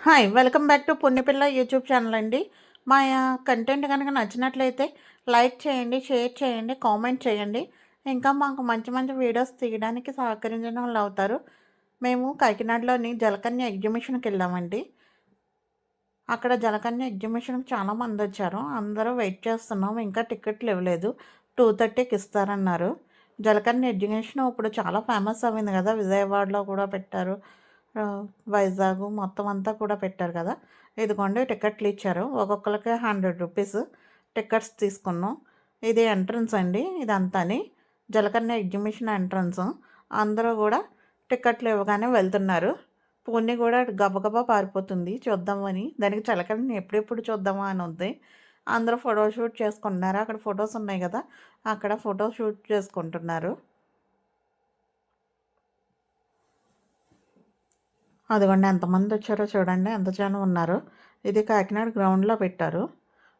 Hi! Welcome back to Punyapilla YouTube channel అండి. మా content గనక నచ్చినట్లయితే లైక్ చేయండి, షేర్ చేయండి, కామెంట్ చేయండి. ఇంకా మాకు మంచి మంచి వీడియోస్ తీయడానికి సహకరించిన వాళ్ళవుతారు. మేము కాకినాడలోని జలకన్య ఎగ్జిబిషన్‌కెళ్ళామండి. అక్కడ జలకన్య ఎగ్జిబిషన్‌కి చాలా మందొచ్చారు. అందరూ వెయిట్ చేస్తున్నాం. ఇంకా టికెట్లు ఇవ్వలేదు. 2:30కి ఇస్తారన్నారు. జలకన్య ఎగ్జిబిషన్ ఇప్పుడు చాలా ఫేమస్ అయింది కదా! విజయవాడలో కూడా పెట్టారు. వైజాగ్ మొత్తం అంతా కూడా పెట్టారు కదా! ఇదిగోండి టికెట్లు ఇచ్చారు. ఒక్కొక్కళ్ళకి రూ. 100 టికెట్స్ తీసుకున్నాం. ఇది ఎంట్రన్స్ అండి ఇదంతాని. జలకన్య ఎగ్జిబిషన్ ఎంట్రన్స్. అందరూ కూడా టికెట్లు ఇవ్వగానే వెళ్తున్నారు. పూర్ణి కూడా గబగబా పారిపోతుంది చూద్దామని. దానికి చిలకని ఎప్పుడెప్పుడు చూద్దామా అని ఉంది. అందరూ ఫోటో షూట్ చేసుకుంటున్నారు. అక్కడ ఫోటోస్ ఉన్నాయి కదా! అక్కడ ఫోటో షూట్ చేసుకుంటున్నారు. అదిగోండి ఎంతమంది వచ్చారో చూడండి. ఎంత జనం ఉన్నారో. ఇది కాకినాడ గ్రౌండ్‌లో పెట్టారు.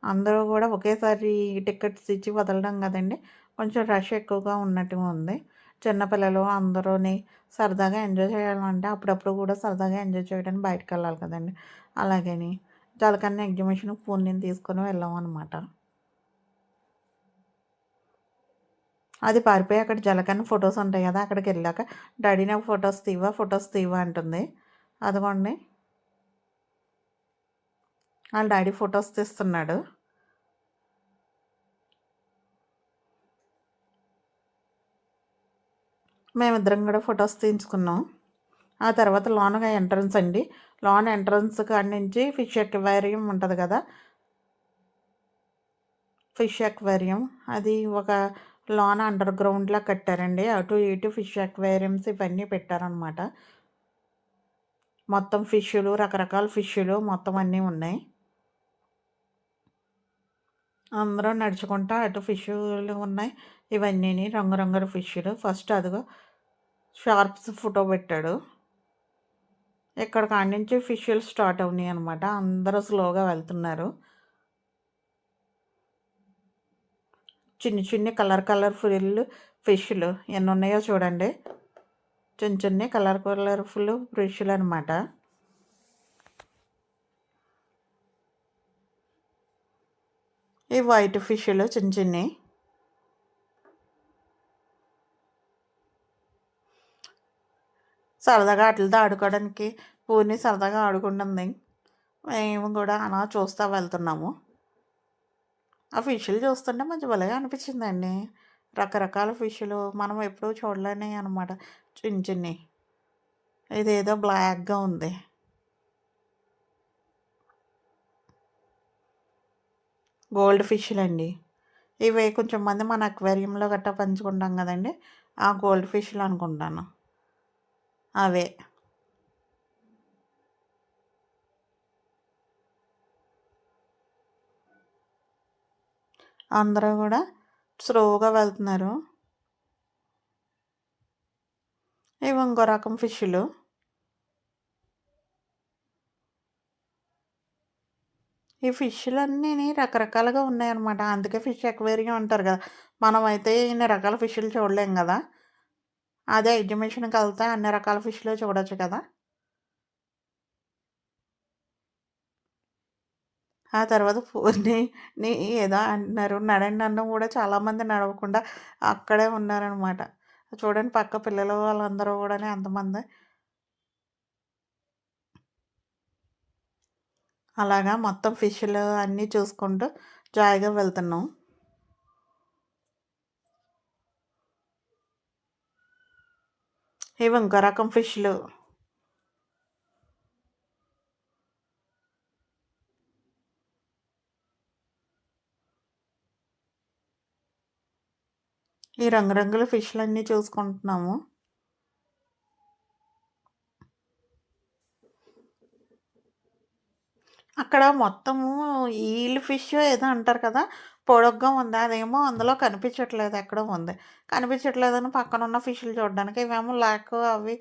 అందరూ కూడా ఒకేసారి టికెట్స్ ఇచ్చి వదలడం కదండీ! కొంచెం రష్ ఎక్కువగా ఉన్నట్టుగా ఉంది. చిన్నపిల్లలు అందరూని సరదాగా ఎంజాయ్ చేయాలంటే అప్పుడప్పుడు కూడా సరదాగా ఎంజాయ్ చేయడానికి బయటికెళ్ళాలి కదండీ! అలాగని జలకన్య ఎగ్జిబిషన్‌కి పూర్ణిని తీసుకొని వెళ్ళామనమాట. అది పారిపోయి అక్కడ జలకన్య ఫోటోస్ ఉంటాయి కదా! అక్కడికెళ్ళాక డాడీ నాకు ఫోటోస్ తీయవా అంటుంది. అదిగోండి ఆళ్ళ డాడీ ఫోటోస్ తీస్తున్నాడు. మేమిద్దరం కూడా ఫోటోస్ తీయించుకున్నాం. ఆ తర్వాత లోనగా ఎంట్రన్స్ అండి. లోన ఎంట్రన్స్ కాడ నుంచి ఫిష్ అక్వేరియం ఉంటది కదా! ఫిష్ అక్వేరియం అది ఒక లోన అండర్ గ్రౌండ్‌లా కట్టారండి. అటు ఇటు ఫిష్ అక్వేరియంస్ ఇవన్నీ పెట్టారనమాట. మొత్తం ఫిష్‌లు రకరకాల ఫిష్‌లు మొత్తం అన్నీ ఉన్నాయి. అందరూ నడుచుకుంటా అటు ఫిష్‌లు ఉన్నాయి. ఇవన్నీని రంగురంగుల ఫిష్‌లు. ఫస్ట్ అదిగో షార్క్స్ ఫోటో పెట్టాడు. ఇక్కడ కాడ్నుంచి ఫిష్‌లు స్టార్ట్ అవునాయనమాట. అందరూ స్లోగా వెళ్తున్నారు. చిన్ని కలర్‌ఫుల్ ఫిష్‌లు ఎన్నున్నాయో చూడండి. చిన్ని కలర్‌ఫుల్ ఫిష్‌లనమాట. ఈ వైట్ ఫిష్‌లు చిన్నయి. సరదాగా ఆటిలతో ఆడుకోవడానికి పూర్ణి సరదాగా ఆడుకుంటుంది. మేము కూడా అలా చూస్తా వెళ్తున్నాము. ఆ ఫిష్‌లు చూస్తుంటే మంచి భలేగా అనిపించిందండి. రకరకాల ఫిష్‌లు మనం ఎప్పుడూ చూడలేనియి అనమాట. చిన్నయి. ఇదేదో బ్లాక్‌గా ఉంది. గోల్డ్ ఫిష్‌లండి. ఇవి కొంచెం మంది మన అక్వేరియంలో గట్టా పెంచుకుంటాం కదండీ! ఆ గోల్డ్ ఫిష్‌లు అనుకుంటాను. అవే. అందరూ కూడా స్లోగా వెళ్తున్నారు. ఇవి ఇంకో రకం ఫిష్‌లు. ఈ ఫిష్‌లన్నీని రకరకాలుగా ఉన్నాయన్నమాట. అందుకే ఫిష్ అక్వేరియం అంటారు కదా! మనమైతే ఇన్ని రకాల ఫిష్‌లు చూడలేం గదా! అదే ఎగ్జిబిషన్‌కెళ్తే అన్ని రకాల ఫిష్‌లు చూడొచ్చు కదా! ఆ తర్వాత పూర్ణిని ఏదో అంటున్నారు. నడండి అన్నా కూడా చాలామంది నడవకుండా అక్కడే ఉన్నారనమాట. చూడండి పక్క పిల్లలు వాళ్ళందరూ గూడాను ఎంతమంది. అలాగా మొత్తం ఫిష్‌లు అన్నీ చూసుకుంటూ జాలీగా వెళ్తున్నాం. ఇవి ఇంకో రకం ఫిష్‌లు. ఈ రంగురంగుల ఫిష్‌లన్నీ చూసుకుంటున్నాము. అక్కడ మొత్తము ఈల్ ఫిష్ ఏదో అంటారు కదా! పొడుగ్గా ఉంది. అదేమో అందులో కనిపించట్లేదు ఎక్కడో ఉంది. కనిపించట్లేదని పక్కనున్న ఫిష్‌లు చూడడానికి ఇవేమో లాక్ అవి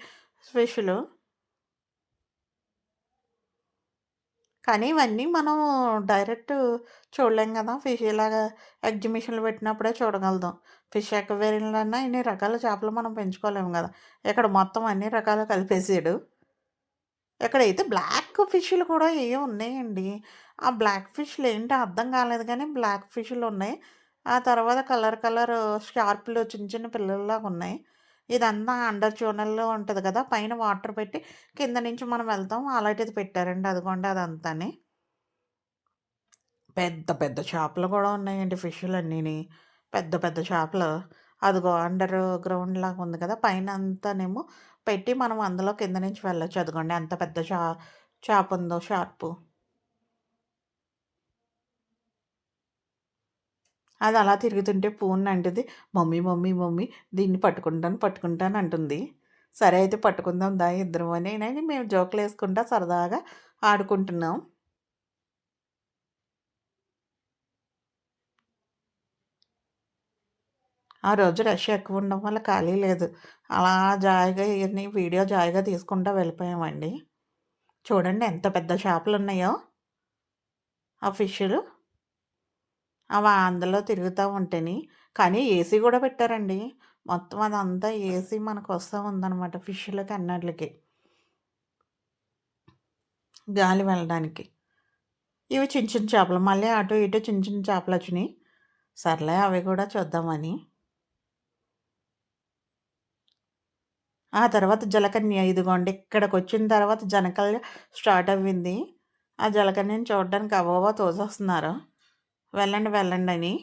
ఫిష్‌లు. కానీ ఇవన్నీ మనం డైరెక్ట్ చూడలేం కదా! ఫిష్ ఇలాగా ఎగ్జిబిషన్‌లు పెట్టినప్పుడే చూడగలుగుతాం. ఫిష్ అక్వేరియంలోనా ఇన్ని రకాల చేపలు మనం పెంచుకోలేము గదా! ఇక్కడ మొత్తం అన్ని రకాలు కలిపేసాడు. ఇక్కడైతే బ్లాక్ ఫిష్‌లు కూడా ఏయో ఉన్నాయండి. ఆ బ్లాక్ ఫిష్‌లు ఏంటో అర్థం కాలేదు కానీ బ్లాక్ ఫిష్‌లు ఉన్నాయి. ఆ తర్వాత కలర్ షార్క్‌లు చిన్న చిన్న పిల్లల్లాగా ఉన్నాయి. ఇదంతా అండర్ ట్యూనల్‌లో ఉంటది కదా! పైన వాటర్ పెట్టి కింద నుంచి మనం వెళ్తాం. అలాంటిది పెట్టారండి. అదిగోండి అదంతాని. పెద్ద పెద్ద చేపలు కూడా ఉన్నాయండి ఫిష్‌లన్నీని. పెద్ద పెద్ద చేపలు. అదిగో అండర్ గ్రౌండ్ లాగా ఉంది కదా! పైన అంతానేమో పెట్టి మనం అందులో కింద నుంచి వెళ్ళొచ్చు. అదిగోండి ఎంత పెద్ద చేపుందో షార్పు. అది అలా తిరుగుతుంటే పూర్ణ అంటది, "మమ్మీ, మమ్మీ, మమ్మీ దీన్ని పట్టుకుంటాను, పట్టుకుంటాను" అంటుంది. సరే అయితే పట్టుకుందాం దా ఇద్దరం అని మేము జోకులేసుకుంటా సరదాగా ఆడుకుంటున్నాం. ఆ రోజు రష్ ఎక్కువుండడం వల్ల ఖాళీ లేదు. అలా జాయిగా ఇయన్నీ వీడియో జాయిగా తీసుకుంటా వెళ్ళిపోయామండి. చూడండి ఎంత పెద్ద చేపలున్నాయో ఆ ఫిష్‌లు. అందులో తిరుగుతా ఉంటేని. కానీ ఏసీ గూడా పెట్టారండి. మొత్తం అదంతా ఏసీ మనకొస్తా ఉందనమాట ఫిష్‌లకి అన్నిట్లికి. గాలి వెళ్ళడానికి. ఇవి చిన్న చిన్న చేపలు. మళ్ళీ అటు ఇటు చిన్న చిన్న చేపలొచ్చినియి. సర్లే అవి కూడా చూద్దామని. ఆ తర్వాత జలకన్య ఇదిగోండి ఇక్కడికొచ్చిన తర్వాత జనకల్య స్టార్ట్ అవ్వింది. ఆ జలకన్యని చూడడానికి గబగబా తోసేస్తున్నారు. వెళ్ళండి వెళ్ళండని.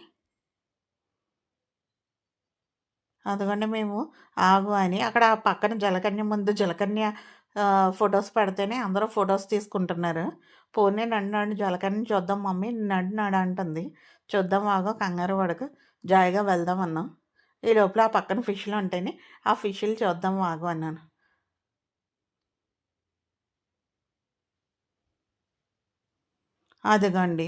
అదిగోండి మేము ఆగు అని అక్కడ పక్కన జలకన్య ముందు జలకన్య ఫోటోస్ పెడితేనే అందరూ ఫోటోస్ తీసుకుంటున్నారు. పోనీ నన్ను నన్ను జలకన్యని చూద్దాం మమ్మీ నడు నడు అంటుంది. చూద్దాం ఆగు కంగారు పడకు జాయిగా వెళ్దాం అన్నాం. ఈ లోపల ఆ పక్కన ఫిష్‌లు ఉంటేనే ఆ ఫిష్‌లు చూద్దాం ఆగు అన్నాను. అదిగోండి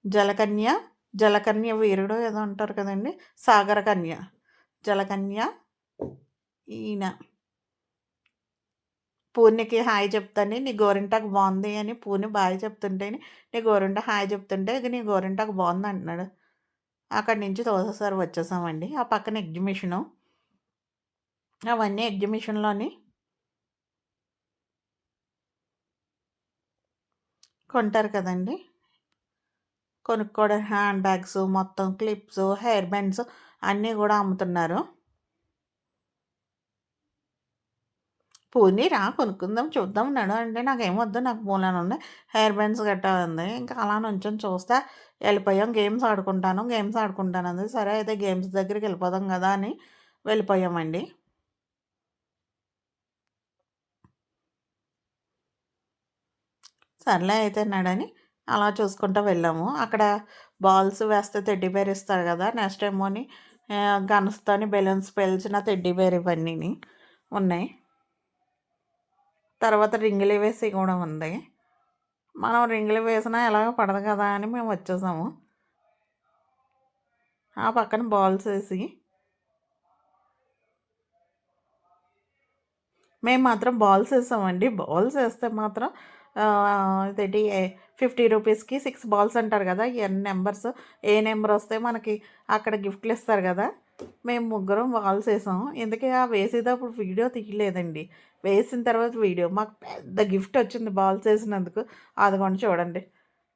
జలకన్య, జలకన్య వీరుడో ఏదో అంటారు కదండీ! సాగరకన్య. జలకన్య ఈయన. పూర్ణికి హాయ్ చెప్తాని, "నీ గోరింటాకు బావుంది" అని పూర్ణి బాయ్ చెప్తుంటేని, "నీ గోరింటాకు హాయ్ చెప్తుంటే, ఇక నీ గోరింటాకు బావుంది" అంటున్నాడు. అక్కడి నుంచి తోసేసారు వచ్చేసామండి. ఆ పక్కన ఎగ్జిబిషను. అవన్నీ ఎగ్జిబిషన్‌లోని కొంటారు కదండీ! కొనుక్కోవడం హ్యాండ్ బ్యాగ్స్, మొత్తం క్లిప్స్, హెయిర్ బ్యాండ్స్ అన్నీ గూడా అమ్ముతున్నారు. "పోనీ రా కొనుక్కుందాం, చూద్దాం నడు" అంటే నాకేమొద్దు నాకు బోలెడున్నాయి హెయిర్ బ్యాండ్స్ గట్టా అంది. ఇంకా అలా నుంచొని చూస్తా వెళ్ళిపోయాం. గేమ్స్ ఆడుకుంటాను అంది. సరే అయితే గేమ్స్ దగ్గరికెళ్ళిపోదాం గదా! అని వెళ్ళిపోయామండి. సర్లే అయితే అన్నాడని అలా చూసుకుంటా వెళ్ళాము. అక్కడ బాల్స్ వేస్తే టెడ్డీ బేర్ ఇస్తారు గదా! నెక్స్ట్ ఏమోని గన్స్‌తోని బెలూన్స్ పేల్చిన టెడ్డీ బేర్ ఇవన్నీని ఉన్నాయి. తర్వాత రింగులు వేసి కూడా ఉంది. మనం రింగులు వేసినా ఎలాగో పడదు కదా! అని మేము వచ్చేసాము. ఆ పక్కన బాల్స్ ఏసి మేము మాత్రం బాల్స్ ఏసామండి. బాల్స్ ఏస్తే మాత్రం ఇదేంటి 50 రూపీస్‌కి 6 బాల్స్ అంటారు గదా! నంబర్స్ ఏ నంబరొస్తే మనకి అక్కడ గిఫ్ట్‌లిస్తారు గదా! మేము ముగ్గురం బాల్స్ ఏసాం. ఇంతకీ వేసేటప్పుడు వీడియో తీయలేదండి. వేసిన తర్వాత వీడియో. మాకు పెద్ద గిఫ్టొచ్చింది బాల్స్ ఏసినందుకు. అదిగోండి చూడండి.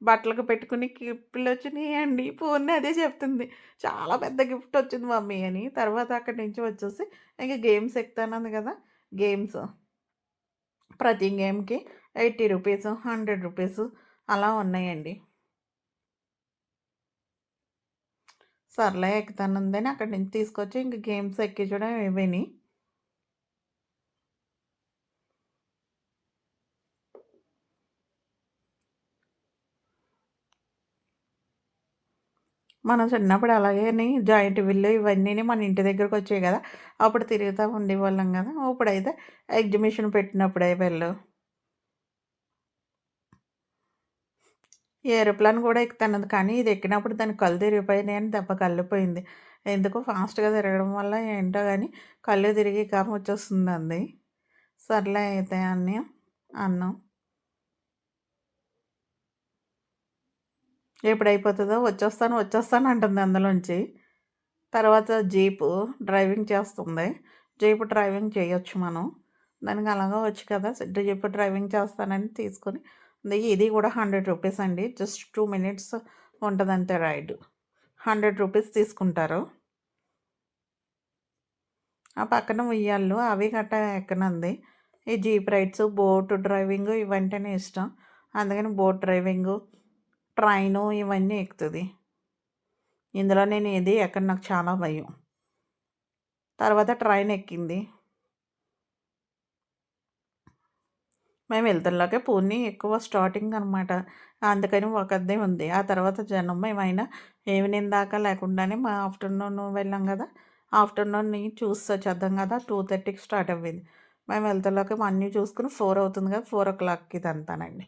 బట్టలకు పెట్టుకునే క్లిప్పులొచ్చినియండి. పూర్ణ అదే చెప్తుంది. చాలా పెద్ద గిఫ్టొచ్చింది మమ్మీ అని. తర్వాత అక్కడి నుంచి వచ్చేసి ఇంక గేమ్స్ ఎక్కుతానన్నది గదా! గేమ్స్. ప్రతి గేమ్‌కి 80 రూపీసు, 100 రూపీసు అలా ఉన్నాయండి. సర్లే ఎక్కుతానందని అక్కడి నుంచి తీసుకొచ్చి ఇంక గేమ్స్ ఎక్కించడం ఇవిని. మనం చిన్నప్పుడు అలాగేని జాయింట్ వీల్లు ఇవన్నీని మన ఇంటి దగ్గరకొచ్చాయి గదా! అప్పుడు తిరుగుతా ఉండేవాళ్ళం గదా! ఇప్పుడైతే ఎగ్జిబిషన్ పెట్టినప్పుడే వెళ్ళు. ఏరోప్లేన్ గూడా ఎక్కుతానది. కానీ ఇది ఎక్కినప్పుడు దాని కళ్ళు తిరిగిపోయినాయని దెబ్బ కళ్ళిపోయింది. ఎందుకో ఫాస్ట్‌గా తిరగడం వల్ల ఏంటో గాని కళ్ళు తిరిగి కమ్మొచ్చేస్తుందంది. సర్లే అయితే అని అన్నాం. ఎప్పుడైపోతదో వచ్చేస్తాను, వచ్చేస్తాను అంటుంది అందులోంచి. తర్వాత జీపు డ్రైవింగ్ చేస్తుంది. జీప్ డ్రైవింగ్ చేయొచ్చు మనం. దానికి అలాగా వచ్చు కదా జీప్ డ్రైవింగ్ చేస్తానని తీసుకొని ఇది కూడా 100 రూపీస్ అండి. జస్ట్ 2 మినిట్స్ ఉంటుందంతే రైడ్. 100 రూపీస్ తీసుకుంటారు. ఆ పక్కన ఉయ్యాళ్ళు అవి గట్టా ఎక్కనంది. ఈ జీప్ రైడ్స్, బోట్ డ్రైవింగ్ ఇవంటేనే ఇష్టం. అందుకని బోట్ డ్రైవింగు, ట్రైను ఇవన్నీ ఎక్కుతుంది. ఇందులో నేను ఏది ఎక్కడ నాకు చాలా భయం. తర్వాత ట్రైన్ ఎక్కింది. మేము వెళ్తుల్లాకే పూర్ణి ఎక్కువ స్టార్టింగ్ అనమాట. అందుకని ఒకదే ఉంది. ఆ తర్వాత జనం మేమైనా ఈవినింగ్ దాకా లేకుండానే ఆఫ్టర్నూన్ వెళ్ళాం కదా, ఆఫ్టర్నూన్ చూసి వచ్చేద్దాం కదా, 2:30కి స్టార్ట్ అవ్వింది. మేము వెళ్తుల్లాకే అన్నీ చూసుకుని 4 అవుతుంది కదా, 4:00కి ఇదంతానండి.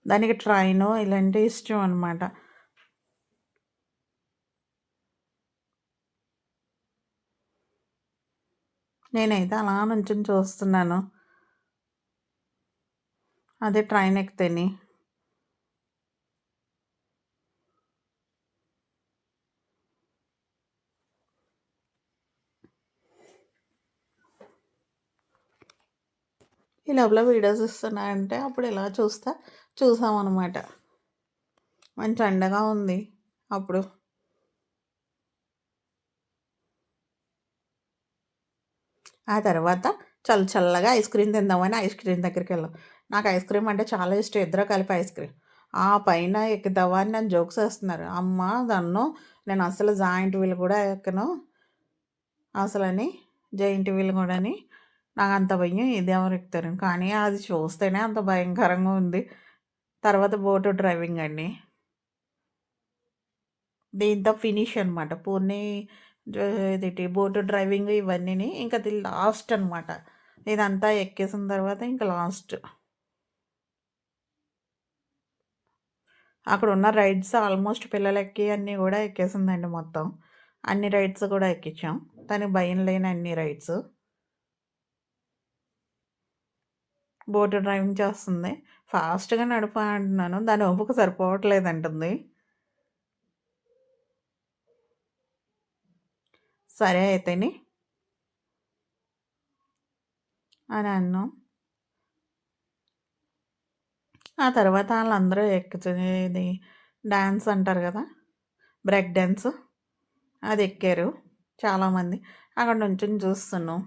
దానికి ట్రైను ఇలాంటివి ఇష్టం అనమాట. నేనైతే అలా నుంచొని చూస్తున్నాను. అదే ట్రైన్ ఎక్కితేని ఈ లోపల వీడియోస్ ఇస్తున్నాయంటే అప్పుడు ఇలా చూసామన్నమాట. మంచి ఎండగా ఉంది అప్పుడు. ఆ తర్వాత చల్లగా ఐస్ క్రీమ్ తిందామని ఐస్ క్రీమ్ దగ్గరికి వెళ్ళాం. నాకు ఐస్ క్రీమ్ అంటే చాలా ఇష్టం. ఇద్దరు కలిపి ఐస్ క్రీమ్. ఆ పైన ఎక్కుదావా అని నన్ను జోక్స్ వేస్తున్నారు. అమ్మ దన్ను, నేను అసలు జాయింట్ వీల్ కూడా ఎక్కను అసలని, జైంట్ వీల్ కూడాని. నాకు అంత భయం, ఇది ఎవరు ఎక్కుతారు. కానీ అది చూస్తేనే అంత భయంకరంగా ఉంది. తర్వాత బోటు డ్రైవింగ్ అండి. దీంతో ఫినిష్ అనమాట. పూర్ణి ఇదేంటి బోటు డ్రైవింగ్ ఇవన్నీని ఇంకా అది లాస్ట్ అనమాట. ఇదంతా ఎక్కేసిన తర్వాత ఇంకా లాస్ట్. అక్కడ ఉన్న రైడ్స్ ఆల్మోస్ట్ పిల్లలకి అన్నీ కూడా ఎక్కేసిందండి మొత్తం. అన్ని రైడ్స్ కూడా ఎక్కించాం. తనకి భయం లేని అన్ని రైడ్స్. బోటు డ్రైవింగ్ చేస్తుంది. ఫాస్ట్‌గా నడుపు అంటున్నాను. దాని ఓపిక సరిపోవట్లేదంటుంది. సరే అయితేని అని అన్నాం. ఆ తర్వాత ఆళ్ళందరూ ఇది డాన్స్ అంటారు కదా, బ్రేక్ డాన్స్. అది ఎక్కారు చాలామంది. అక్కడ నుంచొని చూస్తున్నాం.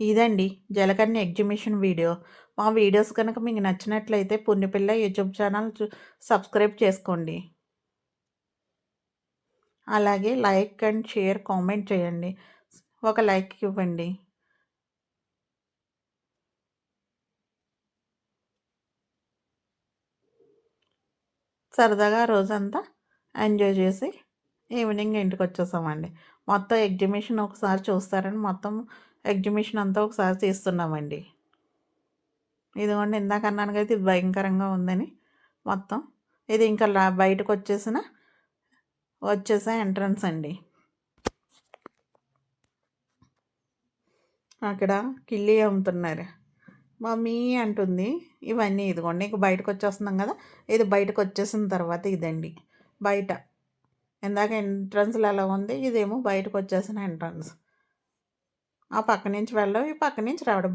ఇదండి జలకన్య ఎగ్జిబిషన్ వీడియో. మా వీడియోస్ కనుక మీకు నచ్చినట్లయితే పుణ్యపిల్ల యూట్యూబ్ ఛానల్ సబ్స్క్రైబ్ చేసుకోండి. అలాగే లైక్ అండ్ షేర్, కామెంట్ చేయండి. ఒక లైక్ ఇవ్వండి. సరదాగా రోజంతా ఎంజాయ్ చేసి ఈవినింగ్ ఇంటికి వచ్చేసామండి. మొత్తం ఎగ్జిబిషన్ ఒకసారి చూస్తారని మొత్తం ఎగ్జిబిషన్ అంతా ఒకసారి తీస్తున్నామండి. ఇదిగోండి ఇందాక అన్నాను కదా ఇది భయంకరంగా ఉందని. మొత్తం ఇది ఇంకా బయటకు వచ్చేసే ఎంట్రన్స్ అండి. అక్కడ కిళ్ళి అమ్ముతున్నారు. మమ్మీ అంటుంది. ఇవన్నీ ఇదిగోండి ఇంక బయటకు వచ్చేస్తున్నాం కదా, ఇది బయటకు వచ్చేసిన తర్వాత ఇదండి బయట. ఇందాక ఎంట్రన్స్లో ఎలా ఉంది, ఇదేమో బయటకు వచ్చేసిన ఎంట్రన్స్. ఆ పక్క నుంచి వెళ్ళడం, ఈ పక్క నుంచి రావడం.